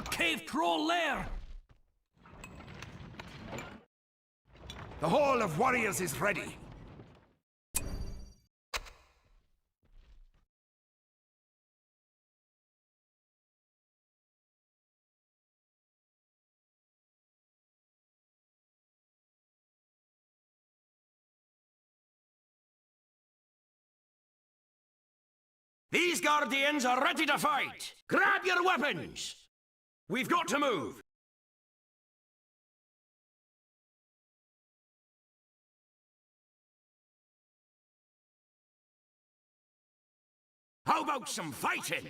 A cave troll lair! The Hall of Warriors is ready. These Guardians are ready to fight! Grab your weapons! We've got to move! How about some fighting?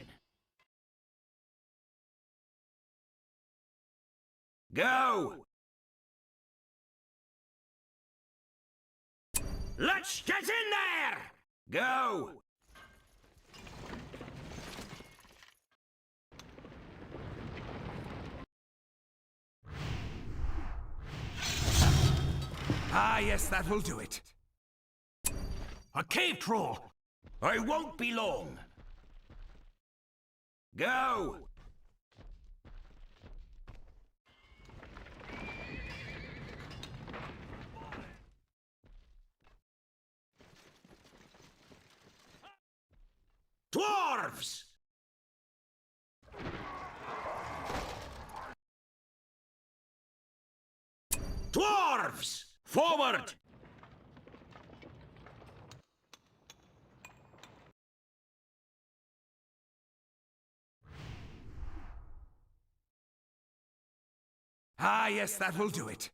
Go! Let's get in there! Go! Ah, yes, that will do it. A cave troll! I won't be long. Go! Dwarves! Dwarves! Forward! Ah, yes, that will do it.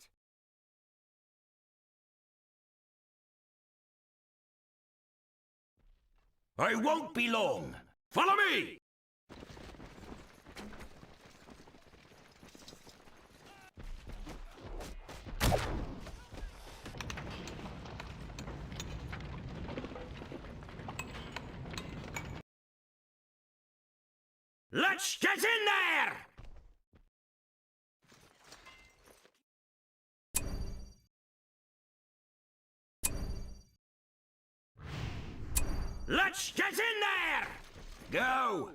I won't be long. Follow me! Let's get in there! Let's get in there! Go!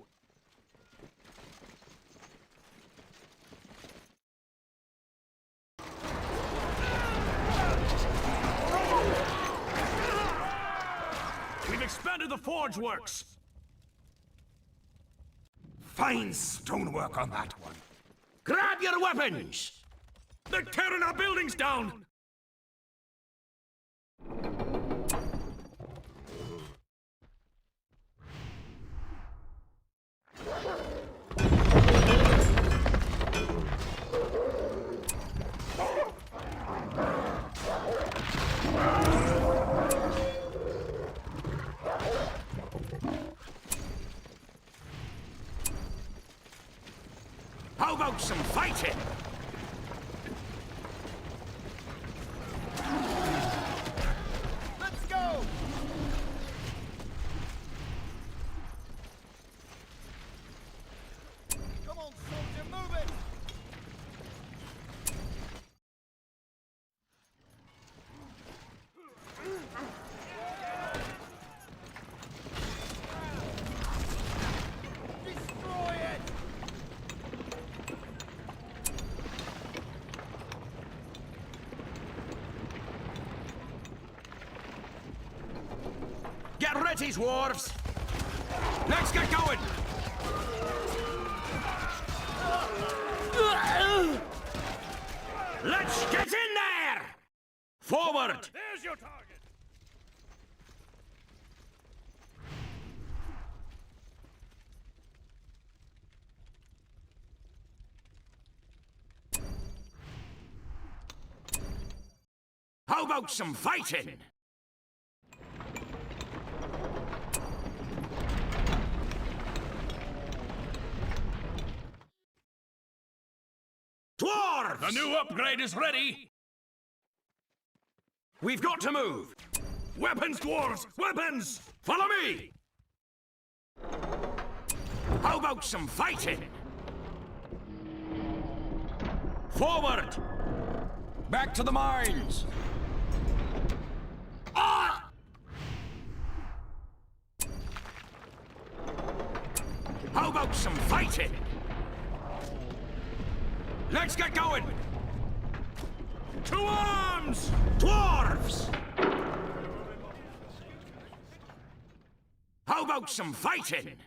We've expanded the forge works! Fine stonework on that one. Grab your weapons! They're tearing our buildings down! How about some fighting? Let's go! Come on, soldier, move it! Destroy it! Get ready, dwarves! Let's get going! Let's get in there! Forward! There's your target! How about some fighting? Dwarves! The new upgrade is ready! We've got to move! Weapons, dwarves! Weapons! Follow me! How about some fighting? Forward! Back to the mines! Ah! How about some fighting? Let's get going! To arms! Dwarves! How about some fighting?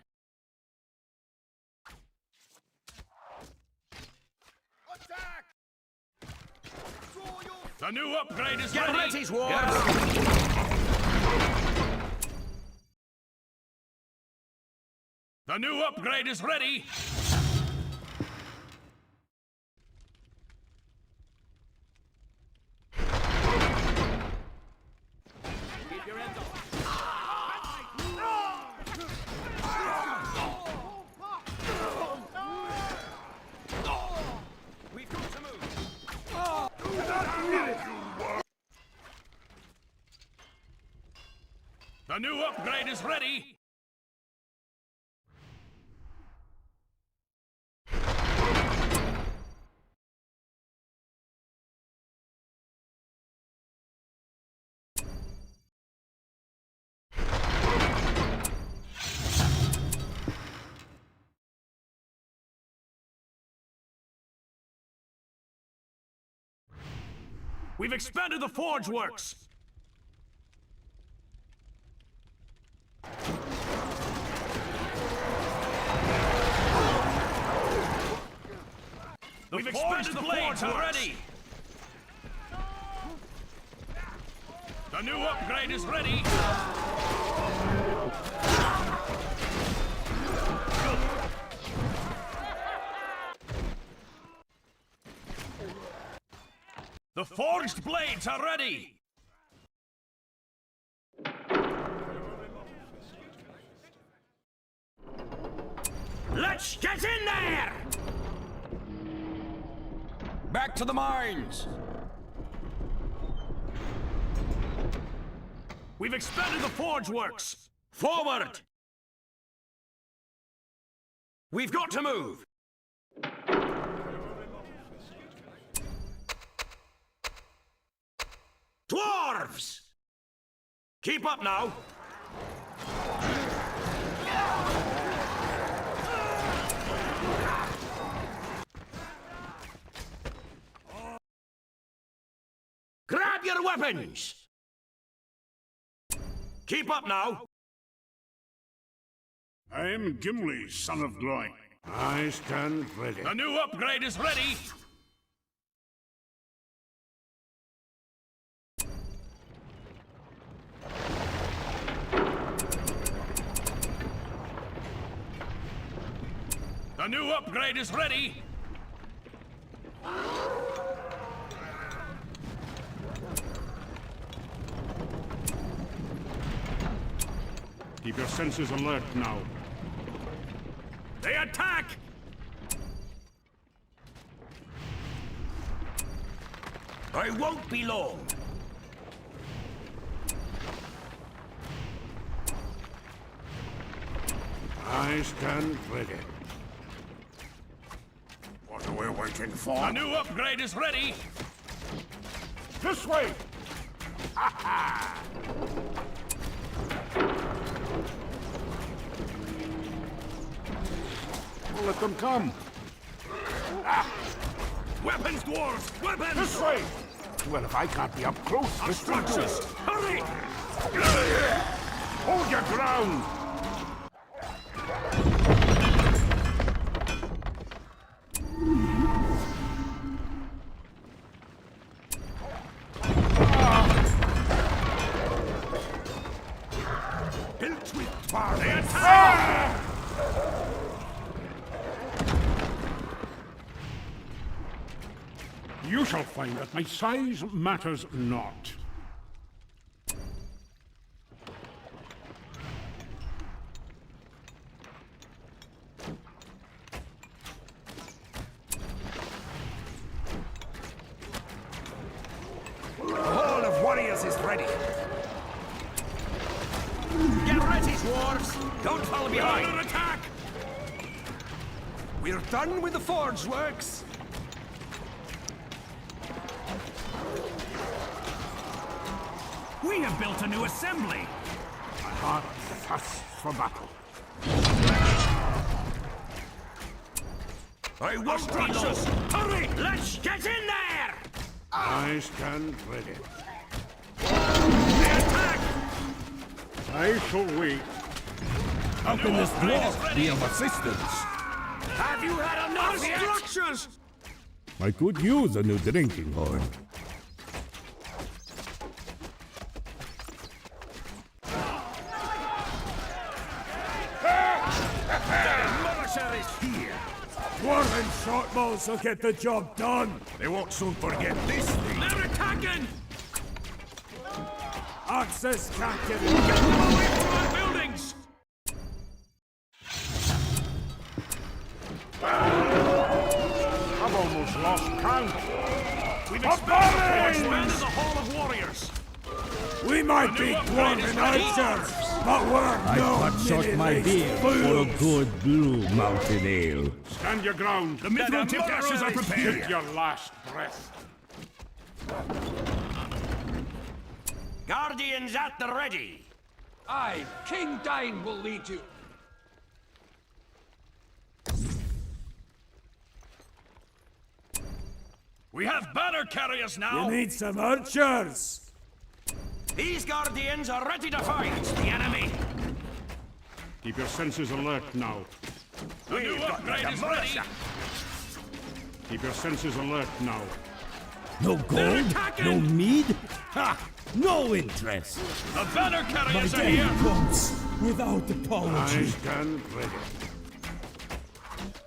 Attack! Draw your The new upgrade is Get ready! ready, dwarves! The new upgrade is ready! keep your hands up. We've got to move! The new upgrade is ready! We've expanded the forge works! We've expanded the blades already! The new upgrade is ready! The forged blades are ready! Let's get in there! Back to the mines! We've expanded the forge works! Forward! We've got to move! Dwarves! Keep up now! Grab your weapons! Keep up now! I am Gimli, son of Gloin. I stand ready. The new upgrade is ready! The new upgrade is ready! Keep your senses alert now. They attack! I won't be long. I stand ready. What are we waiting for? The new upgrade is ready! This way! Let them come. Weapons, dwarves! Weapons! This way! Well, if I can't be up close, this will do. Structures! Hurry! Hold your ground! Built with Dwarf. They attack! You shall find that my size matters not. The hall of warriors is ready. Get ready, dwarves! Don't fall Under behind! attack! We're done with the forge works. We have built a new assembly! My heart thirsts for battle. I won't be long. Hurry! Let's get in there! I stand ready. The attack! I shall wait. How can this dwarf be of assistance? Have you had enough yet? Structures! I could use a new drinking horn. Dwarven shortbows will get the job done. They won't soon forget this thing. They're attacking! Axes can't get in. Get them away from our buildings! I've almost lost count. We've expanded the Hall of Warriors! We might be dwarven archers, but we're no cut short my beard for a good blue mountain ale. Stand your ground. The mithril tipped ashes are prepared! Take your last breath. Guardians at the ready! Aye, King Dain will lead you. We have banner carriers now! You need some archers. These Guardians are ready to fight the enemy! Keep your senses alert now. The new upgrade is ready! Keep your senses alert now. No They're gold? attacking! No mead? Ha! No interest. The banner My carriers are day here! comes without I apology. stand ready.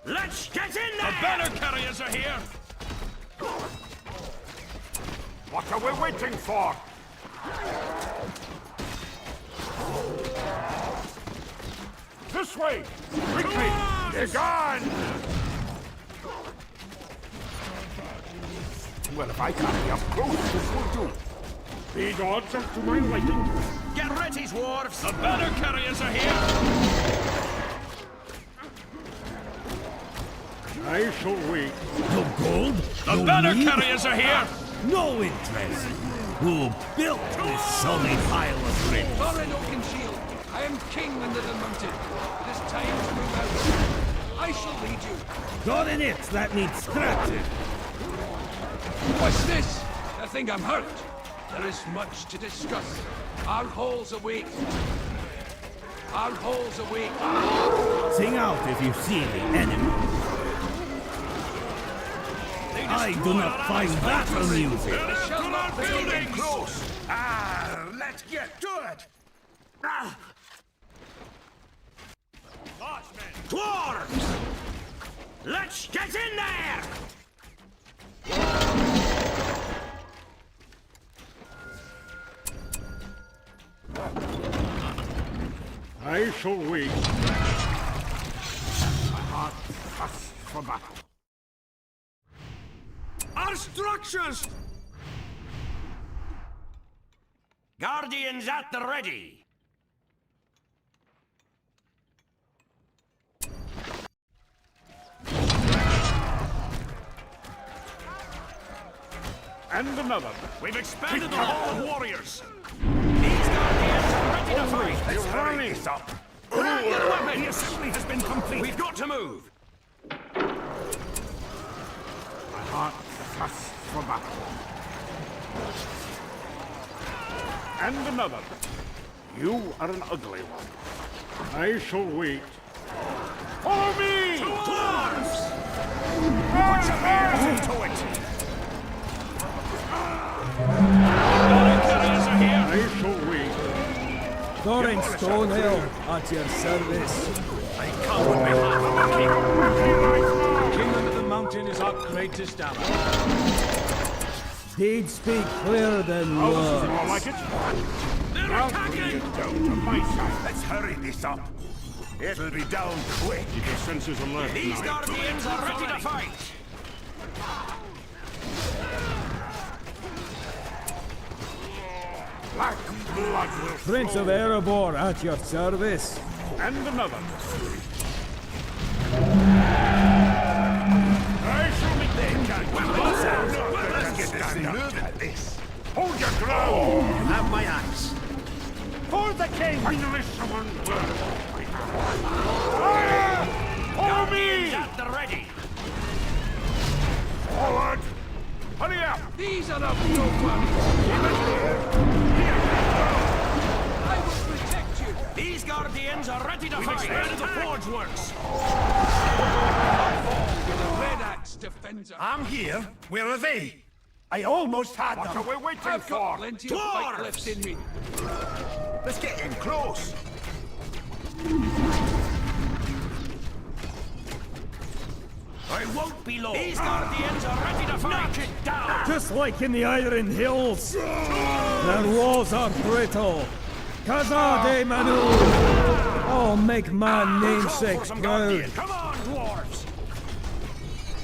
Let's get in The there! banner carriers are here! What are we waiting for? This way! Quickly! They're gone! Well, if I can't be up close, this will do. The odds are to my liking. Get ready, dwarves! The banner carriers are here! I shall wait. No gold? The no banner mead? carriers are here! No interest. Who built this sunny pile of bricks? Thorin Oakenshield, I am king under the mountain. It is time to move out. I shall lead you. Got an itch that needs scratching. What's this? I think I'm hurt. There is much to discuss. Our halls await. Our halls await. Sing out if you see the enemy. I do not find that amusing. Shall not buildings! Close! Let's get to it! Dwarves! Let's get in there! I shall wait. Heart thirsts for battle. Our structures! Guardians at the ready! And another. We've expanded the Hall of Warriors! These Guardians are ready to fight! Let's hurry this up. Grab your The weapons! assembly has been complete! We've got to move! My heart thirsts for battle. And another. You are an ugly one. I shall wait. Follow me! Dwarves! Put your ears into it! Banner carriers are here! I shall wait. Thorin Stonehill at your service. I come on behalf of the king! King under the mountain is our greatest ally. Deeds speak clearer than More words. like it. They're Bring attacking! it down to my side. Let's hurry this up. It'll be down quick. Keep your senses alert These now. Guardians are ready to fight! Black blood will Prince of Erebor at your service. And another. I shall make Let's get this thing moving. This. Hold your ground! Have my axe! For the king! Finally someone will. Fire! Follow me! Guardians at the ready! Forward! Hurry up! These are of no value. I will protect you. These Guardians are ready to We've fight. expanded the forge works. The Redux defends us. I'm here. Where are they? I almost had What them. are we waiting I've got for? plenty of fight left in me. Let's get in close. I won't be long. These Guardians are ready to fight. Knock it down. Just like in the Iron Hills. Their walls are brittle. Kazade Manu! Oh, make my namesake Call for some proud. Guardian. Come on, dwarves.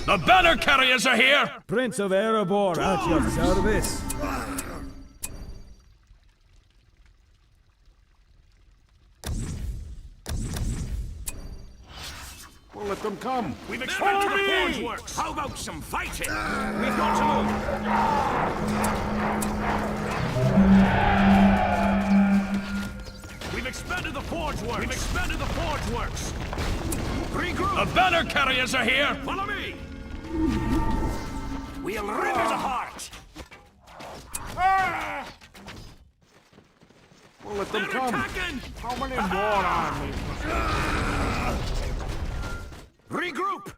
The banner carriers are here. Prince of Erebor at your service. Well, let them come. We've expanded the forge me! works. How about some fighting? We've got to move. We've expanded the forge works. We've expanded the forge works. Regroup. The banner carriers are here. Follow me. We'll rip it apart. Ah! Well, let them They're come. attacking. How many more armies? Regroup.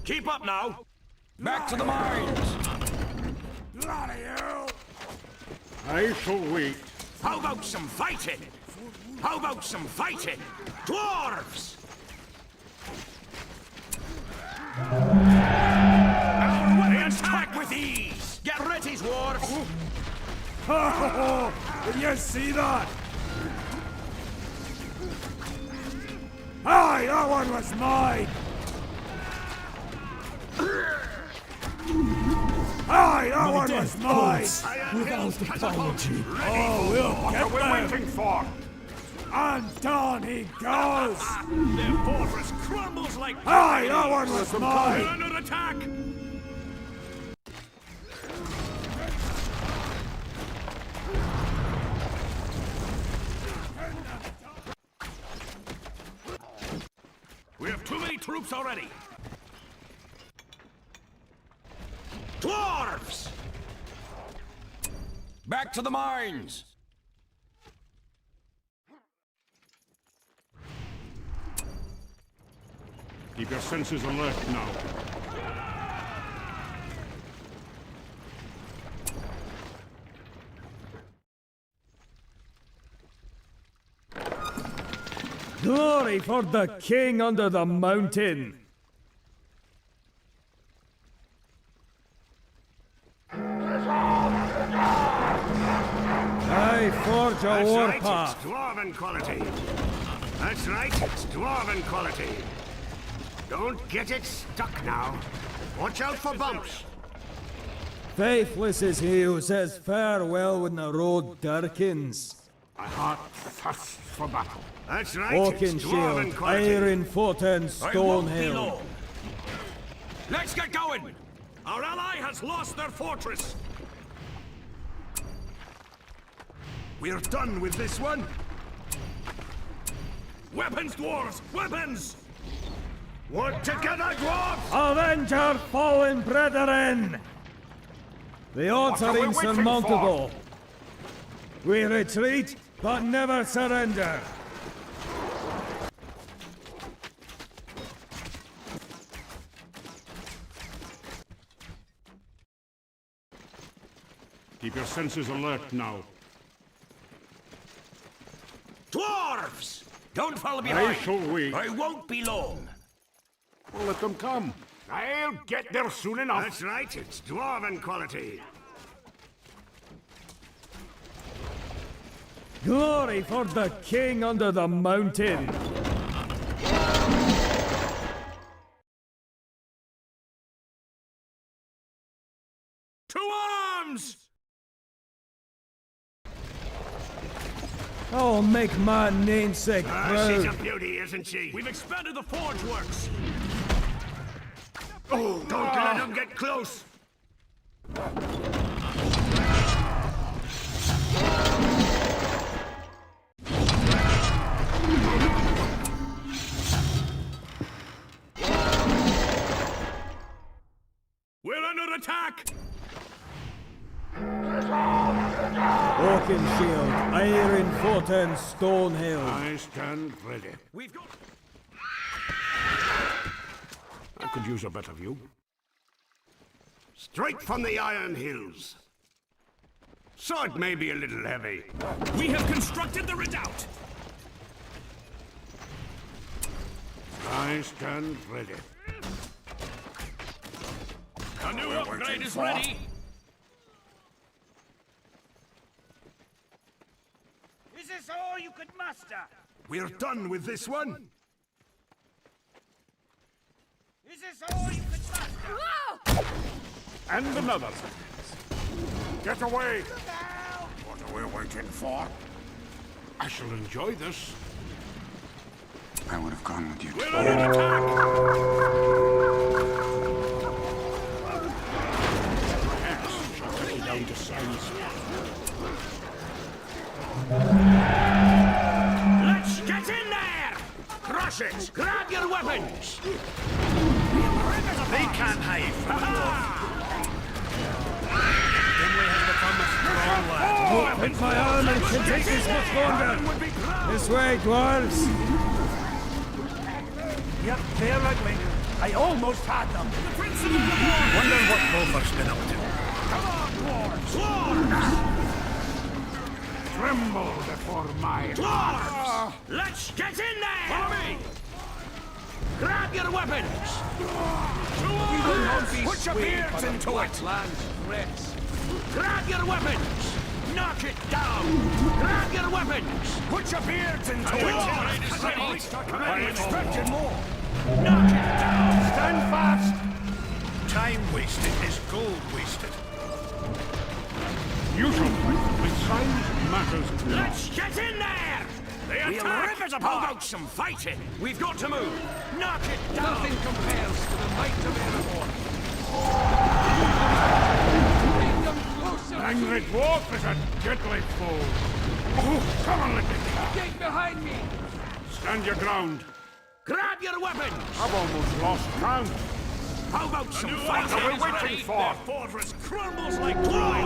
Keep up now. Back to the mines. I shall wait. How about some fighting? How about some fighting? Dwarves! Our weapons attack with ease! Get ready, dwarves! Oh, did you see that? Aye, that one was mine. Aye, that one was mine. Without apology. Oh, we'll What get are we them. waiting for? And down he goes. Their fortress crumbles like Aye, that one was We're mine. under attack. We have too many troops already. Dwarves! Back to the mines! Keep your senses alert now. Glory for the king under the mountain. I forge a warpath. Dwarven quality. That's right, it's Dwarven quality. Don't get it stuck now. Watch out for bumps. Faithless is he who says farewell when the road darkens. My heart thirsts for battle. That's right, Oaken shield, iron foot and stone hill. Let's get going! Our ally has lost their fortress. We're done with this one. Weapons, dwarves! Weapons! Work together, dwarves! Avenge our fallen brethren! The odds What are are we waiting insurmountable. We retreat, but never surrender. Keep your senses alert now. Dwarves! Don't fall I behind. shall wait. I won't be long. Well, let them come. I'll get there soon enough. That's right, it's Dwarven quality. Glory for the king under the mountain. To arms! Oh, make my namesake She's proud. a beauty, isn't she? We've expanded the forge works. Oh, don't let them get close. We're attack! Oakenshield, Iron Foot and Stonehill. I stand ready. We've got... I could use a better view. Straight from the Iron Hills. Sword may be a little heavy. We have constructed the redoubt! I stand ready. A new upgrade is ready! Is this all you could muster? We're done with this one. Is this all you could muster? And another. Get away! What are we waiting for? I shall enjoy this. I would have gone with you. We're under attack! Shall take you down to size. Let's get in there! Crush it! Grab your weapons! They can't hide from the dwarf. Gimli has become a strong lad. Open my arm and can take this much longer. This way, dwarves. Yep, they're ugly. I almost had them. Wonder what Dwarf's been up to. Come on, dwarves! Tremble before my Dwarves! Let's get in there! Follow me! Grab your weapons! We will not be Put your swayed beards by the into Black it! Land's threats. Grab your weapons! Knock it down! Grab your weapons! Put your beards into it! I expected more! Knock it down! Stand fast! time wasted is gold wasted. You shall fight. My size matters not. Let's get in there! We'll rip it apart! How about some fighting? We've got to move! Knock it down! Nothing compares to the might of Aragorn. Bring them closer Angry to me. dwarf is a deadly foe. Oh, come on, let me. Get behind me! Stand your ground. Grab your weapons! I've almost lost count. How about some fighting? What are we waiting for? Their fortress crumbles like dry.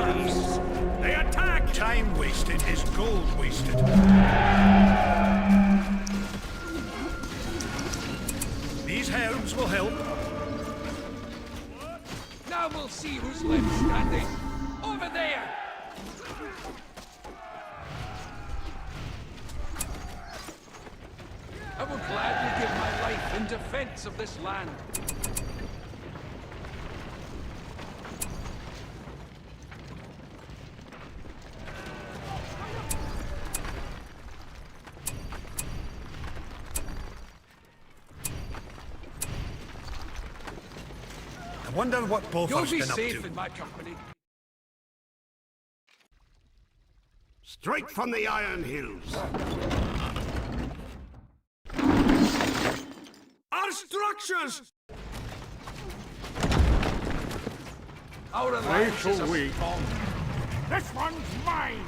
They attack! Time wasted is gold wasted. These helms will help. Now we'll see who's left standing. Over there! I will gladly give my life in defense of this land. I wonder what You'll Beaufort's be been up safe to. in my company. Straight from the Iron Hills. Our structures! Our I alliance is shall a wait. strong. This one's mine.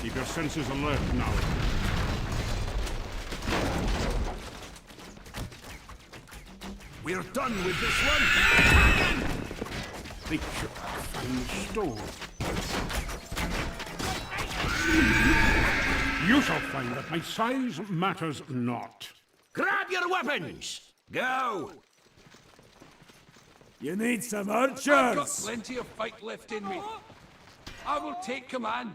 Keep your senses alert now. We're done with this one! Attacking! Creature fine stone. You shall find that my size matters not. Grab your weapons! Go! You need some I've got archers! plenty of fight left in me. I will take command.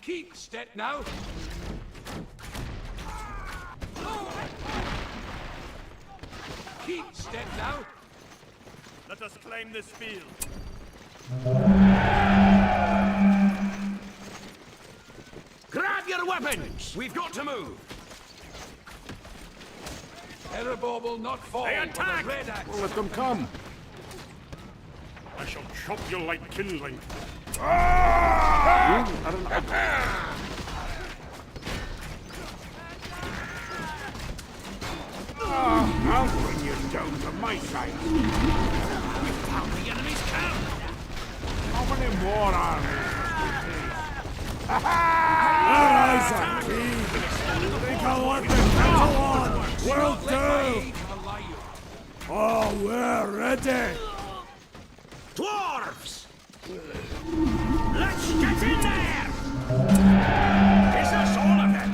Keep step now. Keep step now. Let us claim this field. Grab your weapons! We've got to move! Erebor will not fall They for the attack! Redux. Well, let them come. I shall chop you like kindling. You are an I'll bring you down to my side. Found the enemy's camp! How many more armies must we face? Our eyes are keen. Think I'll let the cattle on. Will do. Oh, we're ready. Dwarves! Let's get in there! Is this all of it?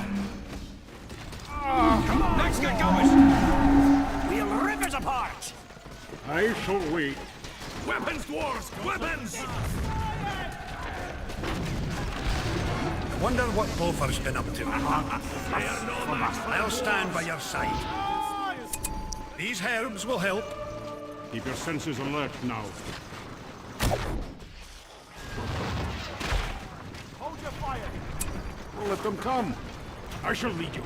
Come on, let's get going! We'll rip it apart! I shall wait. Weapons, dwarves! Weapons! Wonder what Beaufort's been up to. I'll stand by your side. These herbs will help. Keep your senses alert now. Hold your fire. Well, let them come. I shall lead you.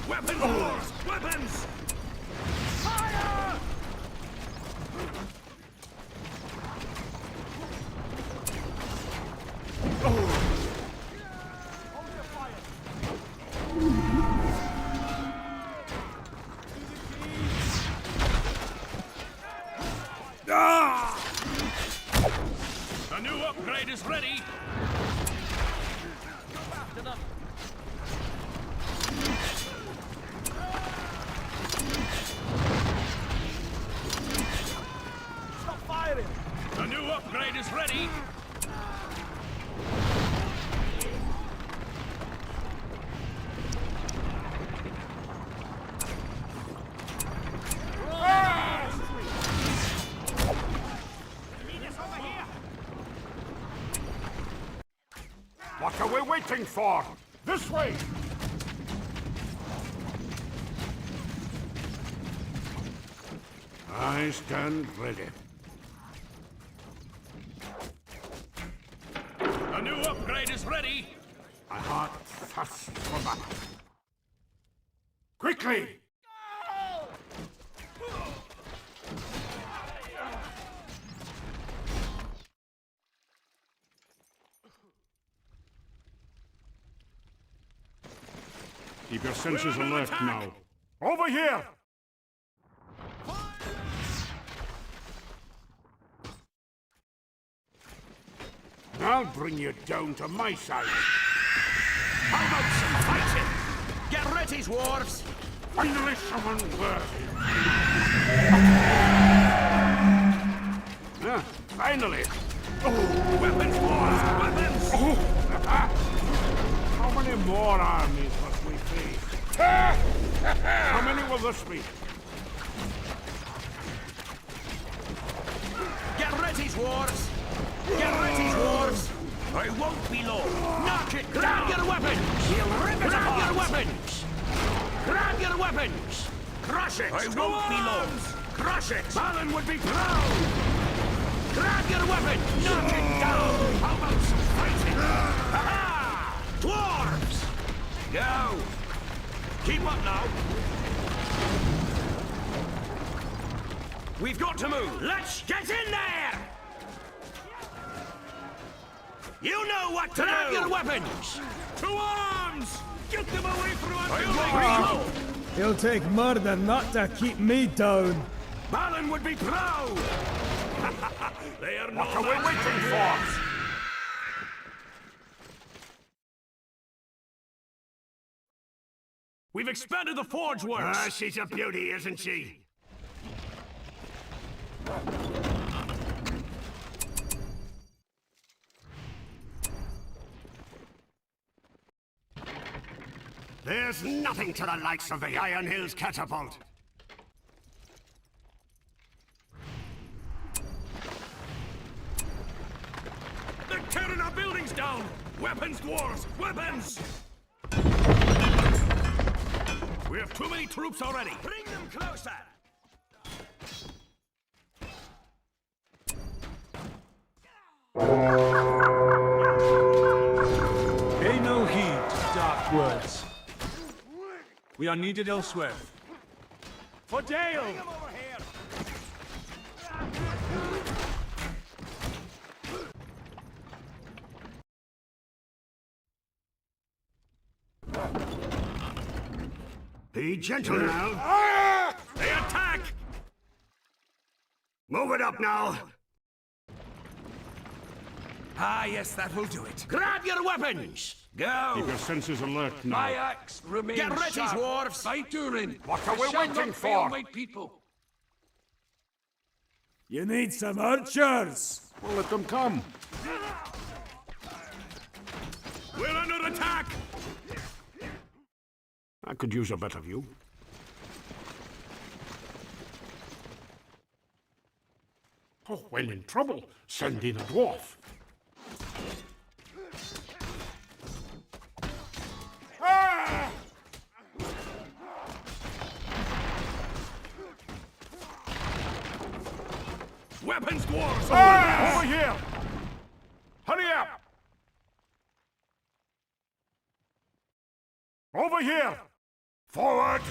Weapons, dwarves! Weapons! Fire! The new upgrade is ready! Stop firing. The new upgrade is ready! What are we waiting for? This way! I stand ready. The new upgrade is ready! My heart thirsts for battle. Quickly! Keep your senses We're under alert attack! now. Over here! I'll bring you down to my side. How about some fighting? Get ready, dwarves! Finally someone worthy. Finally! Weapons, dwarves! Weapons! How many more armies must we face? How many will this be? Get ready, dwarves! Get ready, dwarves! I won't be long! Knock it! Grab your weapons! We'll rip it apart! Grab your weapons! Grab your weapons! Crush it! I won't be long! Crush it! Balin would be proud! Grab your weapons! Knock it down! How about some fighting? Ha-ha! Dwarves! Go! Keep up now! We've got to move! Let's get in there! You know what to do! Grab your weapons! To arms! Get them away from our building! It'll take more than that to keep me down. Balin would be proud! They are not What are we waiting for? We've expanded the forge works! Ah, she's a beauty, isn't she? There's nothing to the likes of the Iron Hills catapult. They're tearing our buildings down! Weapons, dwarves! Weapons! We have too many troops already! Bring them closer! Pay no heed to dark words. We are needed elsewhere. For Dale! Bring him over here! Be gentle now. They attack! Move it up now. Ah, yes, that will do it. Grab your weapons! Go! Keep your senses alert now. My axe remains Get ready, sharp. dwarves! By Durin, What are we I shall waiting not fail for? my people. You need some archers! Well, let them come. We're under attack! I could use a better view. Oh, when in trouble, send in a dwarf. Ah! Weapons, dwarves! Ah! Over here! Hurry up! Over here! Forward!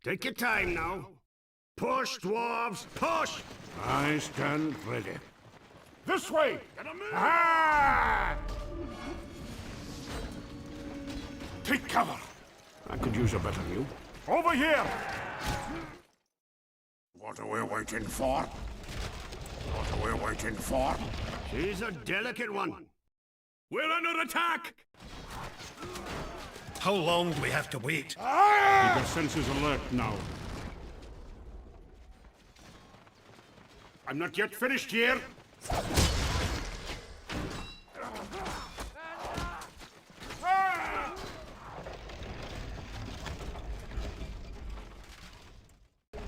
Take your time now. Push, dwarves, push! I stand ready. This way! Ah! Take cover! I could use a better view. Over here! What are we waiting for? What are we waiting for? She's a delicate one. We're under attack! How long do we have to wait? Keep your senses alert now. I'm not yet finished here.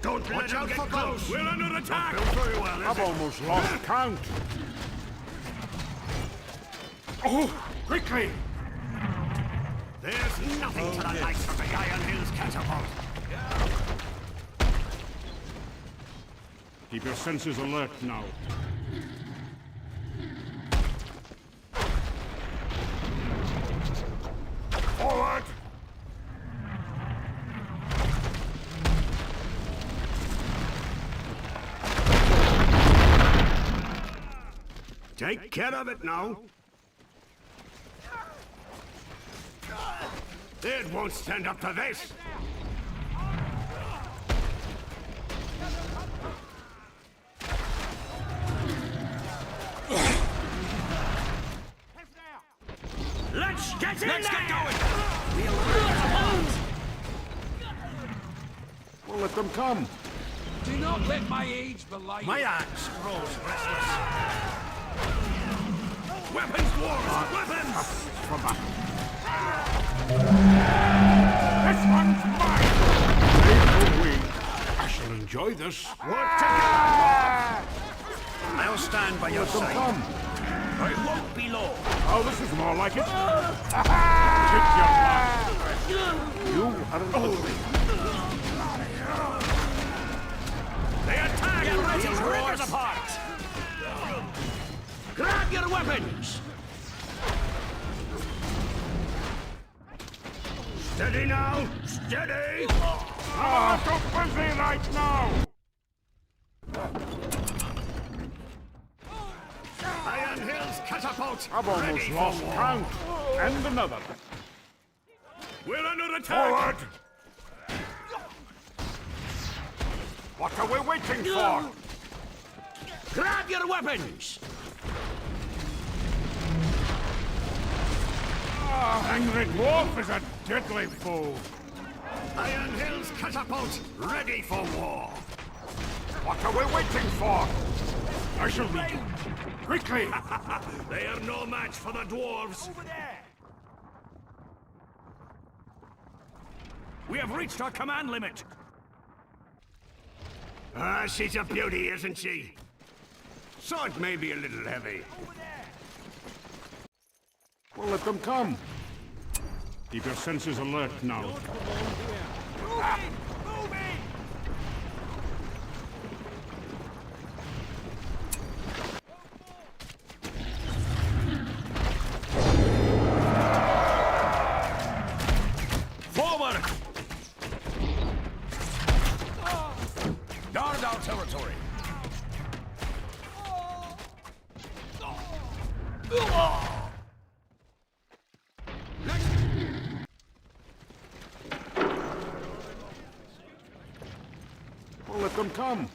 Don't let Watch him out get for close. close! We're under attack! Built very well, I've is it? almost lost count. Oh, quickly! There's nothing to the likes of the Iron Hills catapult. Keep your senses alert now. Forward! Take care of it now. It won't stand up to this. Let's get in there! Get going! Well, let them come. Do not let my age belie My you. axe grows restless. Weapons, dwarves! Weapons! For battle. This one's mine! Brave we. I shall enjoy this. Work together. I'll stand by your Let them side. come. I won't be long! Oh, this is more like it. Kick your butt. You are an ugly. They attack! Get ready, dwarves! Apart! Grab your weapons! Steady now. Steady. I'm so busy right now. Iron Hills catapult. I've almost ready for lost war. count. And another. We're under attack! Forward! What are we waiting for? Grab your weapons! Angry dwarf is a deadly foe. Iron Hills catapult. Ready for war. What are we waiting for? I shall meet you. Quickly! They are no match for the dwarves! Over there! We have reached our command limit! Ah, she's a beauty, isn't she? Sword may be a little heavy. Over there! Well, let them come. Keep your senses alert now. Moving! Moving! Forward! Well, let them come.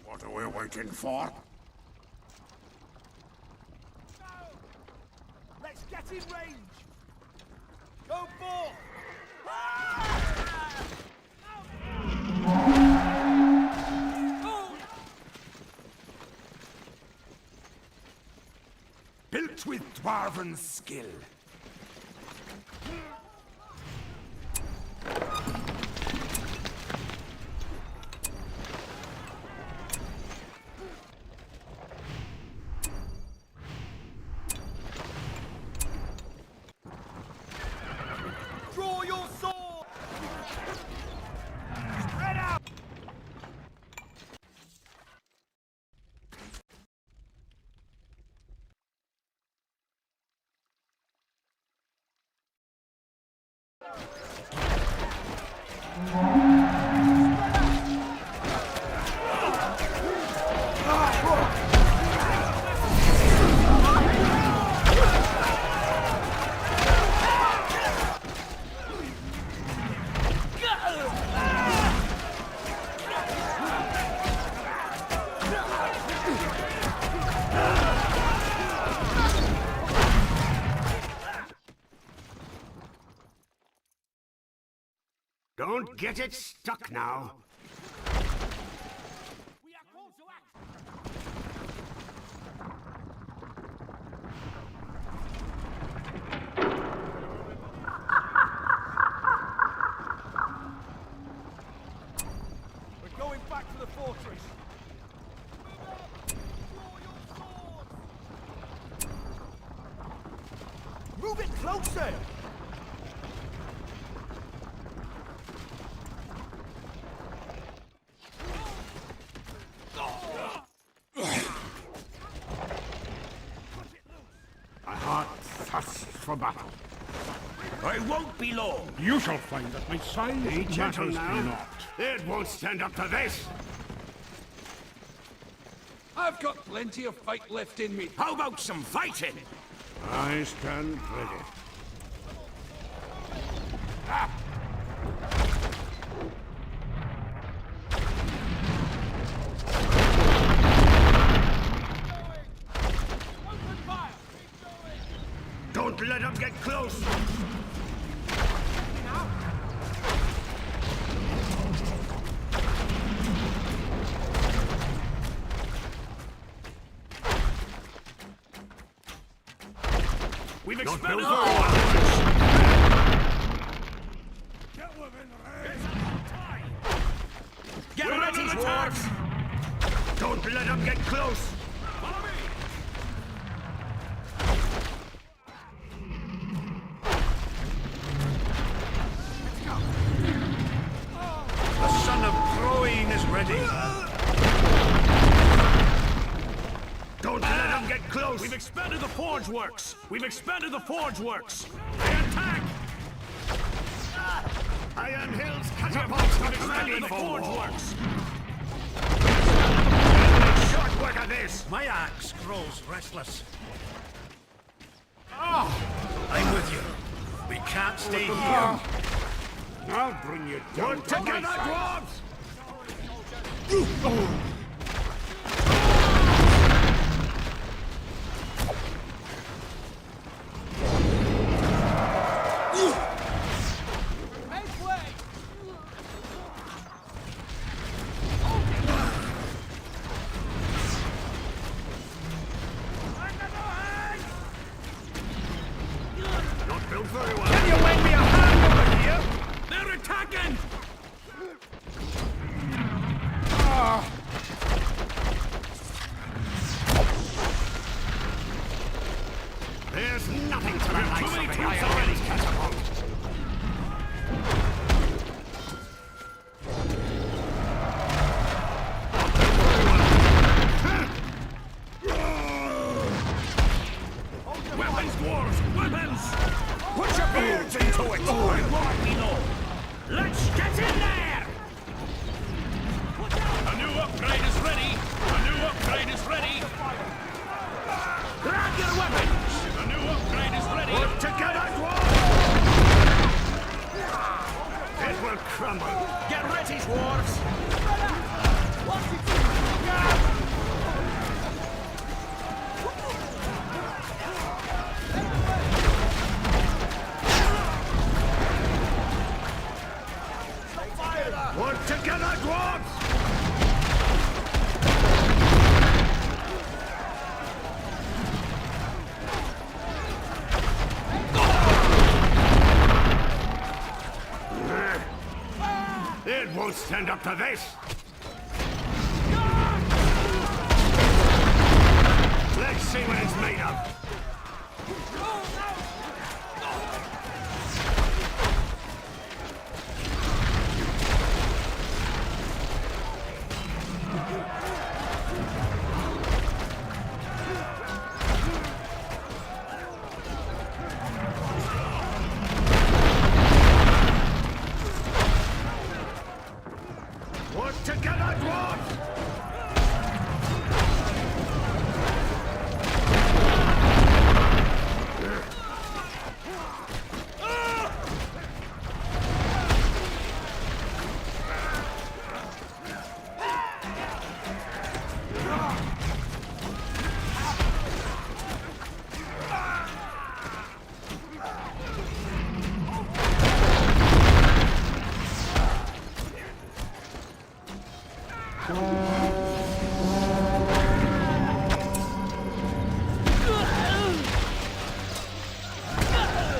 What are we waiting for? Let's get in range! Go forth! Built with dwarven skill. Draw your sword! Spread out! Don't get it stuck now. We are called to act! We're going back to the fortress! Move it closer! My heart thirsts for battle. I won't be long. You shall find that my size Be gentle matters now. not. It won't stand up to this. I've got plenty of fight left in me. How about some fighting? I stand ready. Don't let them get close. We've Not expended built all for our Get within range! Get We're ready, under dwarves! Don't let them get close. Follow me! The son of Croin is ready. Don't let them get close. We've expanded the forge works! We've expanded the forge works! They attack! Iron Hills catapults We've are expanded ready the for forge war. works! Make short work of this. My axe grows restless. I'm with you. We can't stay here. I'll bring you down Work to my together, size. dwarves. Make way! Not built very well. Can you lend me a hand over here? They're attacking! There's nothing to the Too likes many of the troops Iron already. Hills catapult. Weapons, dwarves! Weapons! Put your beards into it! I won't be long! Let's get in there! A new upgrade is ready! A new upgrade is ready! Grab your weapons! will crumble. Get ready, dwarves! Work together, dwarves! It won't stand up to this! Let's see what it's made of! Work together, dwarves!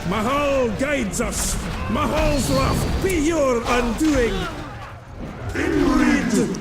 Mahal guides us! Mahal's wrath be your undoing! Inrid